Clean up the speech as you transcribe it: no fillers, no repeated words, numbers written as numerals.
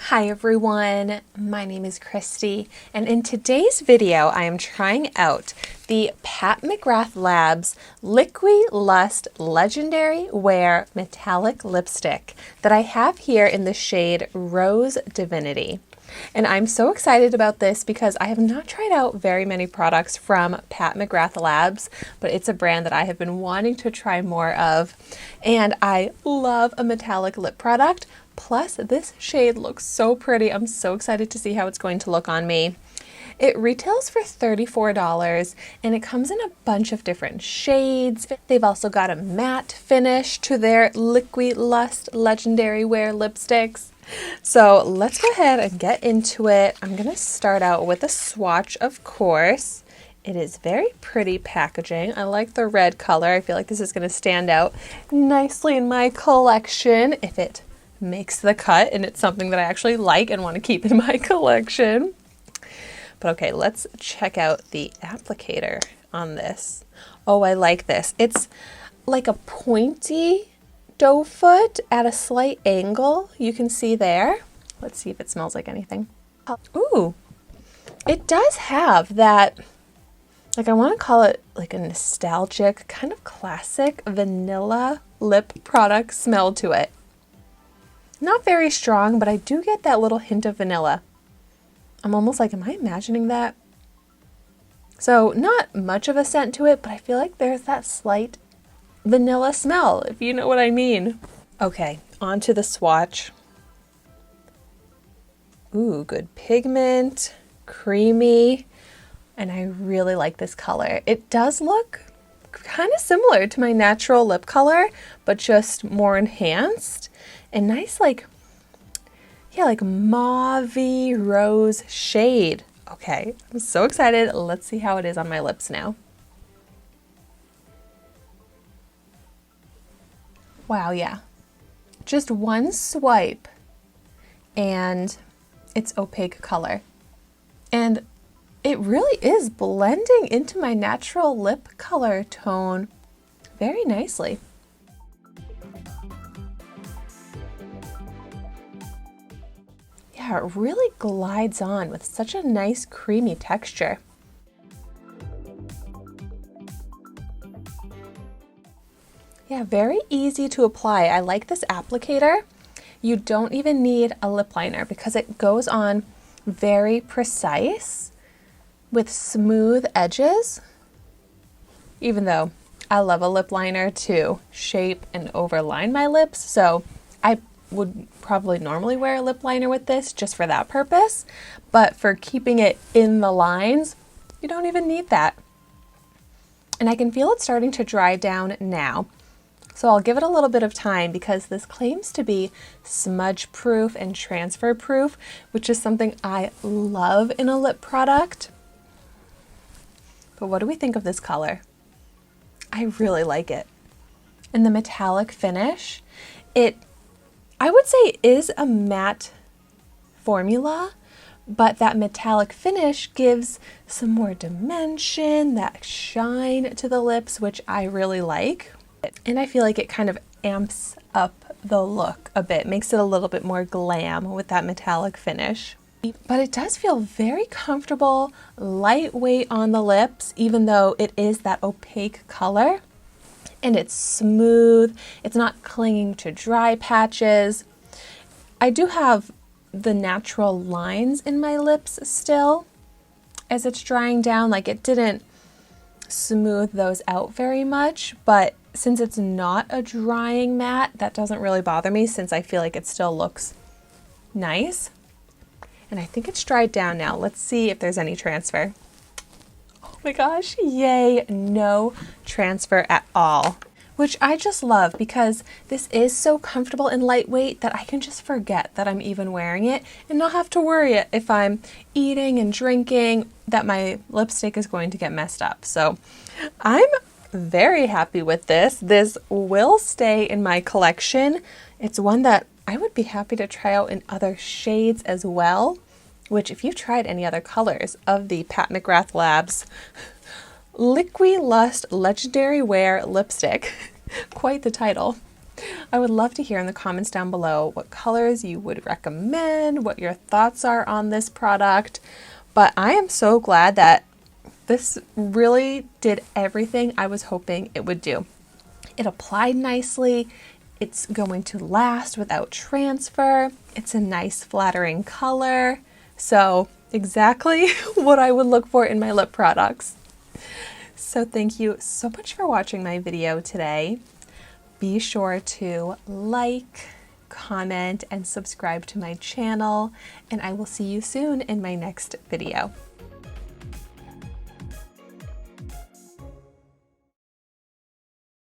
Hi everyone, my name is Christy, and in today's video I am trying out the Pat McGrath Labs LiquiLUST Legendary Wear Metallic Lipstick that I have here in the shade Rose Divinity. And I'm so excited about this because I have not tried out very many products from Pat McGrath Labs, but it's a brand that I have been wanting to try more of. And I love a metallic lip product. Plus, this shade looks so pretty. I'm so excited to see how it's going to look on me. It retails for $34 and it comes in a bunch of different shades. They've also got a matte finish to their LiquiLUST Legendary Wear lipsticks. So let's go ahead and get into it. I'm going to start out with a swatch, of course. It is very pretty packaging. I like the red color. I feel like this is going to stand out nicely in my collection if it makes the cut and it's something that I actually like and want to keep in my collection. But okay, let's check out the applicator on this. Oh, I like this. It's like a pointy doe foot at a slight angle. You can see there. Let's see if it smells like anything. Ooh, it does have that, like I want to call it like a nostalgic, kind of classic vanilla lip product smell to it. Not very strong, but I do get that little hint of vanilla. I'm almost like, am I imagining that? So not much of a scent to it, but I feel like there's that slight vanilla smell, if you know what I mean. Okay, on to the swatch. Ooh, good pigment, creamy, and I really like this color. It does look kind of similar to my natural lip color, but just more enhanced. A nice like mauve-y rose shade. Okay, I'm so excited. Let's see how it is on my lips now. Wow, yeah. Just one swipe and it's opaque color. And it really is blending into my natural lip color tone very nicely. Yeah, it really glides on with such a nice creamy texture. Yeah, very easy to apply. I like this applicator. You don't even need a lip liner because it goes on very precise with smooth edges. Even though I love a lip liner to shape and overline my lips, so I would probably normally wear a lip liner with this just for that purpose, but for keeping it in the lines, you don't even need that. And I can feel it starting to dry down now. So I'll give it a little bit of time because this claims to be smudge proof and transfer proof, which is something I love in a lip product. But what do we think of this color? I really like it. And the metallic finish, I would say it is a matte formula, but that metallic finish gives some more dimension, that shine to the lips, which I really like. And I feel like it kind of amps up the look a bit, makes it a little bit more glam with that metallic finish. But it does feel very comfortable, lightweight on the lips, even though it is that opaque color. And it's smooth, it's not clinging to dry patches. I do have the natural lines in my lips still as it's drying down, like it didn't smooth those out very much, but since it's not a drying matte, that doesn't really bother me since I feel like it still looks nice. And I think it's dried down now. Let's see if there's any transfer. Oh my gosh, yay, no transfer at all. Which I just love because this is so comfortable and lightweight that I can just forget that I'm even wearing it and not have to worry if I'm eating and drinking that my lipstick is going to get messed up. So I'm very happy with this. This will stay in my collection. It's one that I would be happy to try out in other shades as well, which if you've tried any other colors of the Pat McGrath Labs LiquiLUST Legendary Wear Lipstick, quite the title, I would love to hear in the comments down below what colors you would recommend, what your thoughts are on this product. But I am so glad that this really did everything I was hoping it would do. It applied nicely. It's going to last without transfer. It's a nice flattering color. So exactly what I would look for in my lip products. So thank you so much for watching my video today. Be sure to like, comment, and subscribe to my channel, and I will see you soon in my next video.